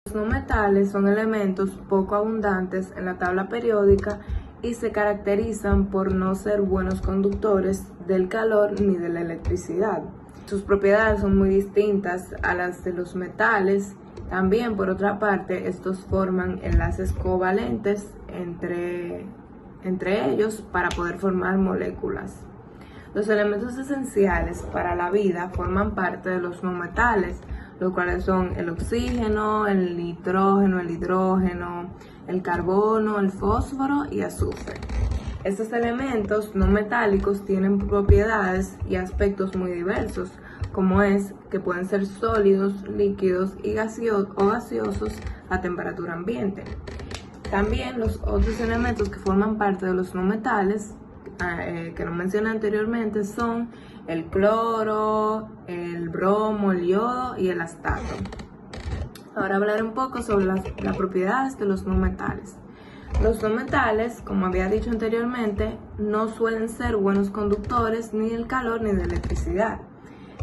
Los no metales son elementos poco abundantes en la tabla periódica y se caracterizan por no ser buenos conductores del calor ni de la electricidad. Sus propiedades son muy distintas a las de los metales. También, por otra parte, estos forman enlaces covalentes entre ellos para poder formar moléculas. Los elementos esenciales para la vida forman parte de los no metales, los cuales son el oxígeno, el nitrógeno, el hidrógeno, el carbono, el fósforo y azufre. Estos elementos no metálicos tienen propiedades y aspectos muy diversos, como es que pueden ser sólidos, líquidos y gaseosos a temperatura ambiente. También los otros elementos que forman parte de los no metales, que no mencioné anteriormente, son el cloro, el bromo, el yodo y el astato. Ahora hablaré un poco sobre las propiedades de los no metales. Los no metales, como había dicho anteriormente, no suelen ser buenos conductores ni del calor ni de electricidad.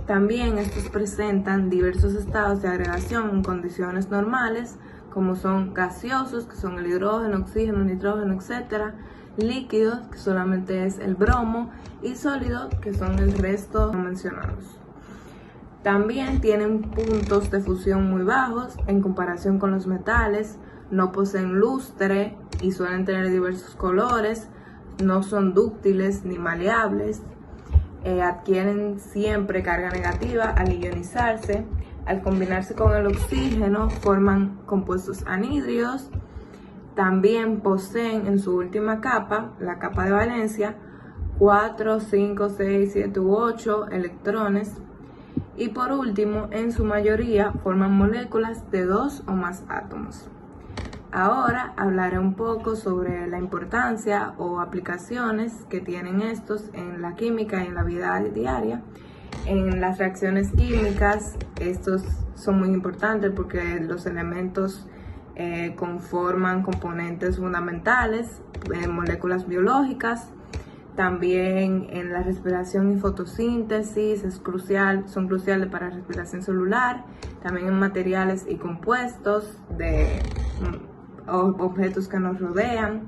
También estos presentan diversos estados de agregación en condiciones normales, como son gaseosos, que son el hidrógeno, oxígeno, nitrógeno, etc., líquidos, que solamente es el bromo, y sólidos, que son el resto mencionados. También tienen puntos de fusión muy bajos en comparación con los metales, no poseen lustre y suelen tener diversos colores, no son dúctiles ni maleables, adquieren siempre carga negativa al ionizarse. Al combinarse con el oxígeno forman compuestos anhidros. También poseen en su última capa, la capa de valencia, 4, 5, 6, 7 u 8 electrones. Y por último, en su mayoría forman moléculas de 2 o más átomos. Ahora hablaré un poco sobre la importancia o aplicaciones que tienen estos en la química y en la vida diaria. En las reacciones químicas, estos son muy importantes porque los elementos conforman componentes fundamentales, moléculas biológicas. También en la respiración y fotosíntesis son cruciales para la respiración celular. También en materiales y compuestos de objetos que nos rodean,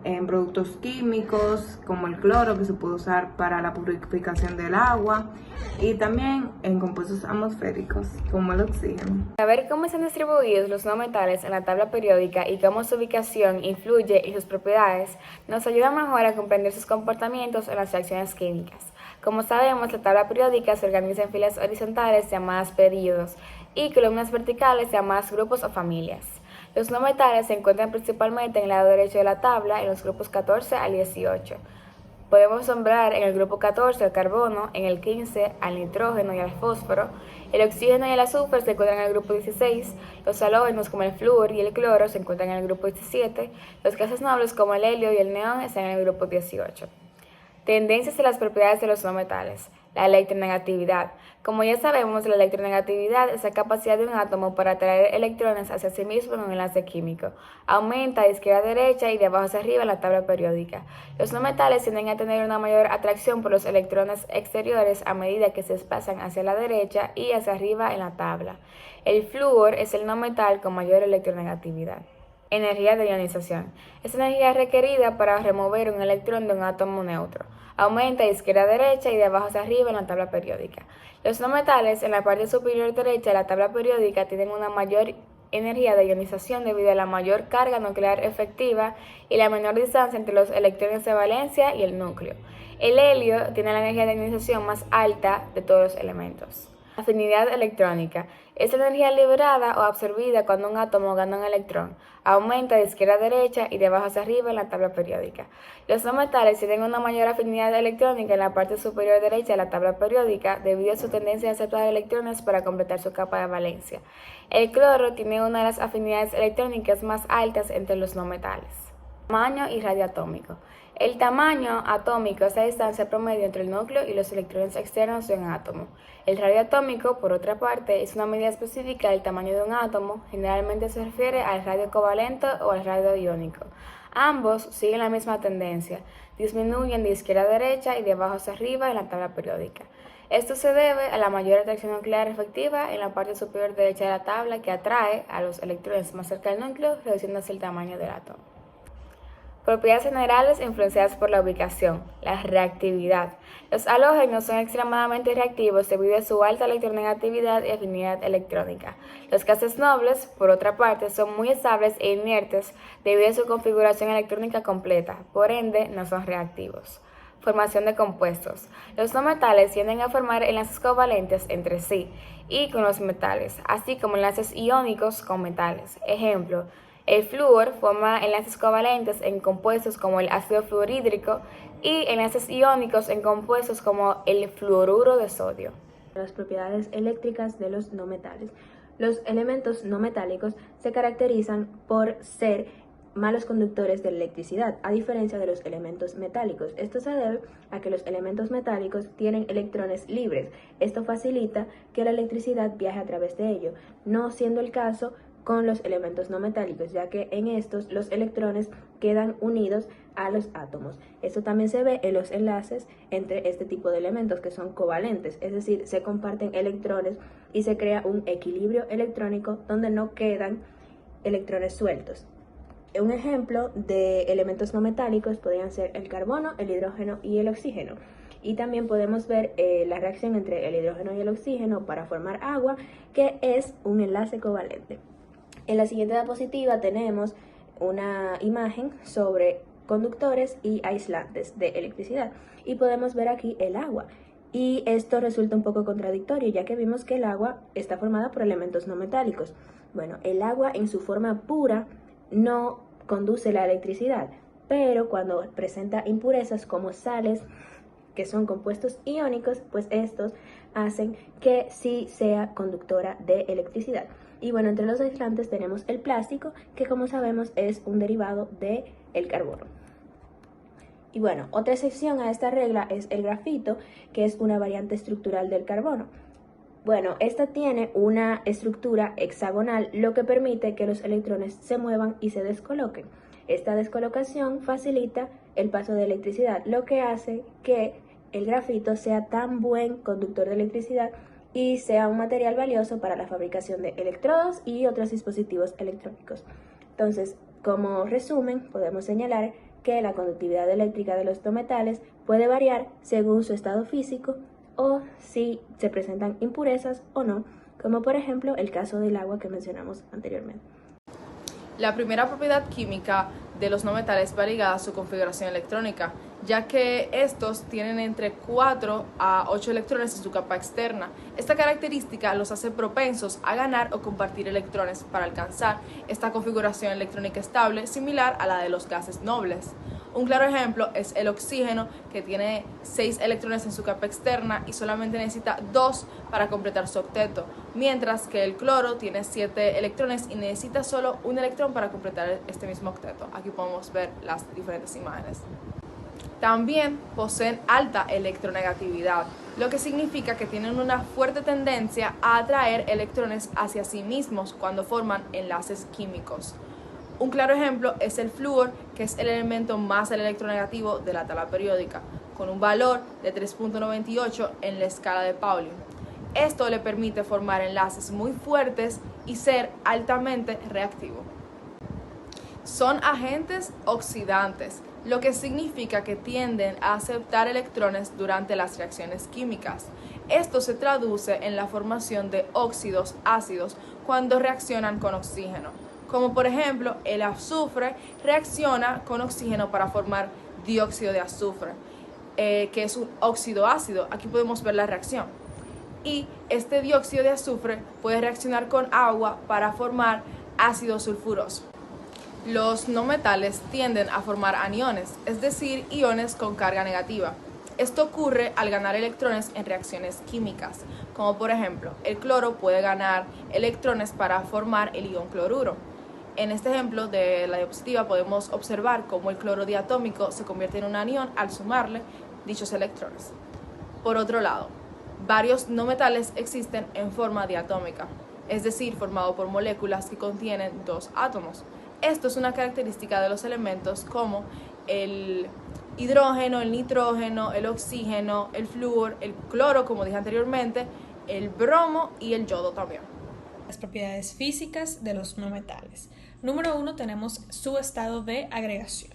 en productos químicos como el cloro, que se puede usar para la purificación del agua, y también en compuestos atmosféricos como el oxígeno. Saber cómo están distribuidos los no metales en la tabla periódica y cómo su ubicación influye en sus propiedades nos ayuda mejor a comprender sus comportamientos en las reacciones químicas. Como sabemos, la tabla periódica se organiza en filas horizontales llamadas períodos y columnas verticales llamadas grupos o familias. Los no metales se encuentran principalmente en el lado derecho de la tabla, en los grupos 14 al 18. Podemos nombrar en el grupo 14 al carbono, en el 15 al nitrógeno y al fósforo. El oxígeno y el azufre se encuentran en el grupo 16. Los halógenos como el flúor y el cloro se encuentran en el grupo 17. Los gases nobles como el helio y el neón están en el grupo 18. Tendencias de las propiedades de los no metales. La electronegatividad. Como ya sabemos, la electronegatividad es la capacidad de un átomo para atraer electrones hacia sí mismo en un enlace químico. Aumenta de izquierda a derecha y de abajo hacia arriba en la tabla periódica. Los no metales tienden a tener una mayor atracción por los electrones exteriores a medida que se desplazan hacia la derecha y hacia arriba en la tabla. El flúor es el no metal con mayor electronegatividad. Energía de ionización. Esta energía es requerida para remover un electrón de un átomo neutro. Aumenta de izquierda a derecha y de abajo hacia arriba en la tabla periódica. Los no metales en la parte superior derecha de la tabla periódica tienen una mayor energía de ionización debido a la mayor carga nuclear efectiva y la menor distancia entre los electrones de valencia y el núcleo. El helio tiene la energía de ionización más alta de todos los elementos. Afinidad electrónica. Es la energía liberada o absorbida cuando un átomo gana un electrón. Aumenta de izquierda a derecha y de abajo hacia arriba en la tabla periódica. Los no metales tienen una mayor afinidad electrónica en la parte superior derecha de la tabla periódica debido a su tendencia a aceptar electrones para completar su capa de valencia. El cloro tiene una de las afinidades electrónicas más altas entre los no metales. Tamaño y radio atómico. El tamaño atómico es la distancia promedio entre el núcleo y los electrones externos de un átomo. El radio atómico, por otra parte, es una medida específica del tamaño de un átomo. Generalmente se refiere al radio covalente o al radio iónico. Ambos siguen la misma tendencia, disminuyen de izquierda a derecha y de abajo hacia arriba en la tabla periódica. Esto se debe a la mayor atracción nuclear efectiva en la parte superior derecha de la tabla que atrae a los electrones más cerca del núcleo, reduciéndose el tamaño del átomo. Propiedades generales influenciadas por la ubicación. La reactividad. Los halógenos son extremadamente reactivos debido a su alta electronegatividad y afinidad electrónica. Los gases nobles, por otra parte, son muy estables e inertes debido a su configuración electrónica completa, por ende no son reactivos. Formación de compuestos. Los no metales tienden a formar enlaces covalentes entre sí y con los metales, así como enlaces iónicos con metales. Ejemplo, el flúor forma enlaces covalentes en compuestos como el ácido fluorhídrico y enlaces iónicos en compuestos como el fluoruro de sodio. Las propiedades eléctricas de los no metales. Los elementos no metálicos se caracterizan por ser malos conductores de electricidad, a diferencia de los elementos metálicos. Esto se debe a que los elementos metálicos tienen electrones libres. Esto facilita que la electricidad viaje a través de ellos, no siendo el caso con los elementos no metálicos, ya que en estos los electrones quedan unidos a los átomos. Esto también se ve en los enlaces entre este tipo de elementos que son covalentes, es decir, se comparten electrones y se crea un equilibrio electrónico donde no quedan electrones sueltos. Un ejemplo de elementos no metálicos podrían ser el carbono, el hidrógeno y el oxígeno. Y también podemos ver la reacción entre el hidrógeno y el oxígeno para formar agua, que es un enlace covalente. En la siguiente diapositiva tenemos una imagen sobre conductores y aislantes de electricidad y podemos ver aquí el agua. Y esto resulta un poco contradictorio, ya que vimos que el agua está formada por elementos no metálicos. Bueno, el agua en su forma pura no conduce la electricidad, pero cuando presenta impurezas como sales, que son compuestos iónicos, pues estos hacen que sí sea conductora de electricidad. Y bueno, entre los aislantes tenemos el plástico, que como sabemos es un derivado del carbono. Y bueno, otra excepción a esta regla es el grafito, que es una variante estructural del carbono. Bueno, esta tiene una estructura hexagonal, lo que permite que los electrones se muevan y se descoloquen. Esta descolocación facilita el paso de electricidad, lo que hace que el grafito sea tan buen conductor de electricidad y sea un material valioso para la fabricación de electrodos y otros dispositivos electrónicos. Entonces, como resumen, podemos señalar que la conductividad eléctrica de los no metales puede variar según su estado físico o si se presentan impurezas o no, como por ejemplo el caso del agua que mencionamos anteriormente. La primera propiedad química de los no metales va ligada a su configuración electrónica, ya que estos tienen entre 4 a 8 electrones en su capa externa. Esta característica los hace propensos a ganar o compartir electrones para alcanzar esta configuración electrónica estable similar a la de los gases nobles. Un claro ejemplo es el oxígeno, que tiene 6 electrones en su capa externa y solamente necesita 2 para completar su octeto, mientras que el cloro tiene 7 electrones y necesita solo un electrón para completar este mismo octeto. Aquí podemos ver las diferentes imágenes. También poseen alta electronegatividad, lo que significa que tienen una fuerte tendencia a atraer electrones hacia sí mismos cuando forman enlaces químicos. Un claro ejemplo es el flúor, que es el elemento más electronegativo de la tabla periódica, con un valor de 3.98 en la escala de Pauling. Esto le permite formar enlaces muy fuertes y ser altamente reactivo. Son agentes oxidantes, lo que significa que tienden a aceptar electrones durante las reacciones químicas. Esto se traduce en la formación de óxidos ácidos cuando reaccionan con oxígeno, como por ejemplo el azufre reacciona con oxígeno para formar dióxido de azufre, que es un óxido ácido. Aquí podemos ver la reacción. Y este dióxido de azufre puede reaccionar con agua para formar ácido sulfuroso. Los no metales tienden a formar aniones, es decir, iones con carga negativa. Esto ocurre al ganar electrones en reacciones químicas, como por ejemplo, el cloro puede ganar electrones para formar el ion cloruro. En este ejemplo de la diapositiva podemos observar cómo el cloro diatómico se convierte en un anión al sumarle dichos electrones. Por otro lado, varios no metales existen en forma diatómica, es decir, formado por moléculas que contienen 2 átomos. Esto es una característica de los elementos como el hidrógeno, el nitrógeno, el oxígeno, el flúor, el cloro, como dije anteriormente, el bromo y el yodo también. Las propiedades físicas de los no metales. Número 1 tenemos su estado de agregación.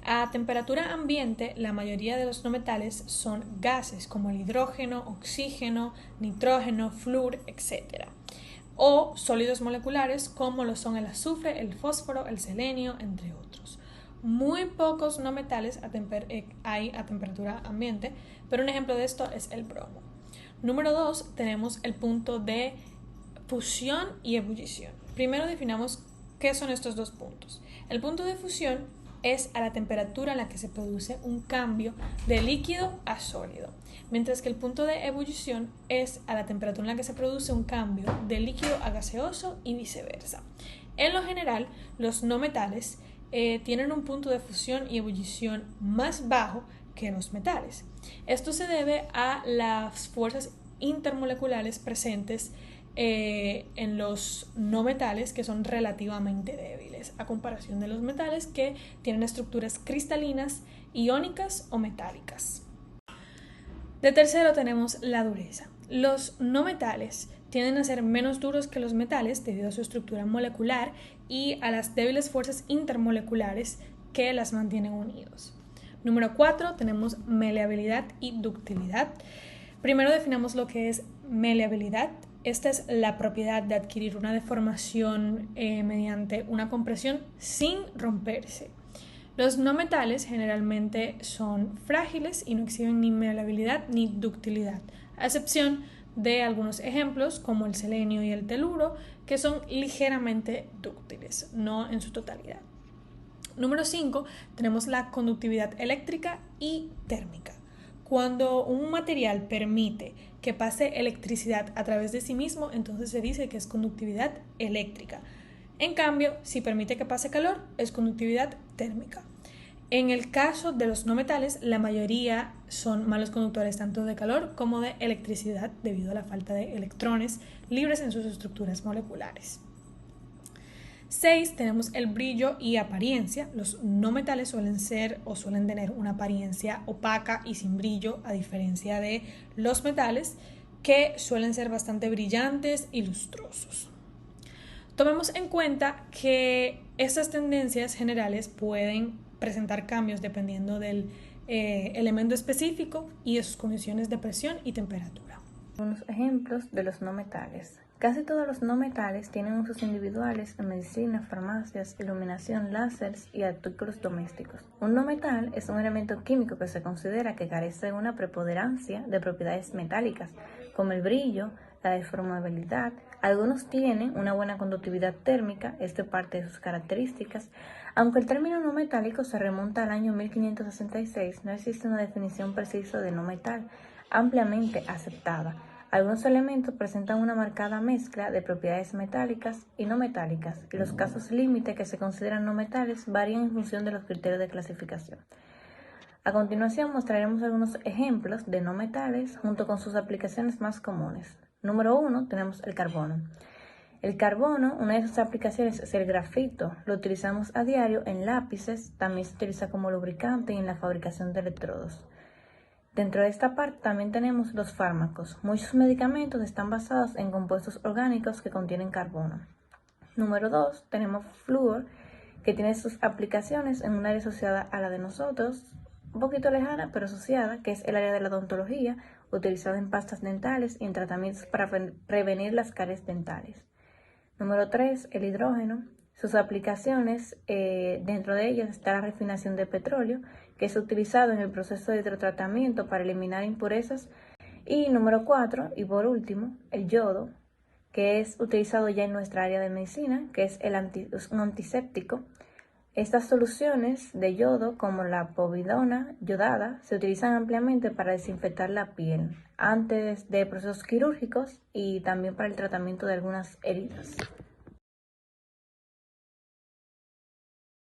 A temperatura ambiente, la mayoría de los no metales son gases como el hidrógeno, oxígeno, nitrógeno, flúor, etc. O sólidos moleculares como lo son el azufre, el fósforo, el selenio, entre otros. Muy pocos no metales hay a temperatura ambiente, pero un ejemplo de esto es el bromo. Número 2 tenemos el punto de fusión y ebullición. Primero definamos qué son estos dos puntos. El punto de fusión es a la temperatura en la que se produce un cambio de líquido a sólido, mientras que el punto de ebullición es a la temperatura en la que se produce un cambio de líquido a gaseoso y viceversa. En lo general, los no metales tienen un punto de fusión y ebullición más bajo que los metales. Esto se debe a las fuerzas intermoleculares presentes en los no metales, que son relativamente débiles a comparación de los metales que tienen estructuras cristalinas, iónicas o metálicas. De tercero tenemos la dureza. Los no metales tienden a ser menos duros que los metales debido a su estructura molecular y a las débiles fuerzas intermoleculares que las mantienen unidos. Número 4 tenemos maleabilidad y ductilidad. Primero definamos lo que es maleabilidad. Esta es la propiedad de adquirir una deformación mediante una compresión sin romperse. Los no metales generalmente son frágiles y no exhiben ni maleabilidad ni ductilidad, a excepción de algunos ejemplos como el selenio y el teluro, que son ligeramente dúctiles, no en su totalidad. Número 5 tenemos la conductividad eléctrica y térmica. Cuando un material permite que pase electricidad a través de sí mismo, entonces se dice que es conductividad eléctrica. En cambio, si permite que pase calor, es conductividad térmica. En el caso de los no metales, la mayoría son malos conductores tanto de calor como de electricidad debido a la falta de electrones libres en sus estructuras moleculares. 6 tenemos el brillo y apariencia. Los no metales suelen tener una apariencia opaca y sin brillo, a diferencia de los metales, que suelen ser bastante brillantes y lustrosos. Tomemos en cuenta que estas tendencias generales pueden presentar cambios dependiendo del elemento específico y de sus condiciones de presión y temperatura. Unos ejemplos de los no metales. Casi todos los no metales tienen usos individuales en medicina, farmacias, iluminación, láseres y artículos domésticos. Un no metal es un elemento químico que se considera que carece de una preponderancia de propiedades metálicas, como el brillo, la deformabilidad. Algunos tienen una buena conductividad térmica, esto es parte de sus características. Aunque el término no metálico se remonta al año 1566, no existe una definición precisa de no metal ampliamente aceptada. Algunos elementos presentan una marcada mezcla de propiedades metálicas y no metálicas, y los casos límite que se consideran no metales varían en función de los criterios de clasificación. A continuación mostraremos algunos ejemplos de no metales junto con sus aplicaciones más comunes. Número 1 tenemos el carbono. El carbono, una de sus aplicaciones es el grafito. Lo utilizamos a diario en lápices, también se utiliza como lubricante y en la fabricación de electrodos. Dentro de esta parte también tenemos los fármacos. Muchos medicamentos están basados en compuestos orgánicos que contienen carbono. Número 2, tenemos flúor, que tiene sus aplicaciones en un área asociada a la de nosotros, un poquito lejana pero asociada, que es el área de la odontología, utilizada en pastas dentales y en tratamientos para prevenir las caries dentales. Número 3, el hidrógeno. Sus aplicaciones, dentro de ellas está la refinación de petróleo, que es utilizado en el proceso de hidrotratamiento para eliminar impurezas. Y número 4, y por último, el yodo, que es utilizado ya en nuestra área de medicina, que es un antiséptico. Estas soluciones de yodo, como la povidona yodada, se utilizan ampliamente para desinfectar la piel antes de procesos quirúrgicos y también para el tratamiento de algunas heridas.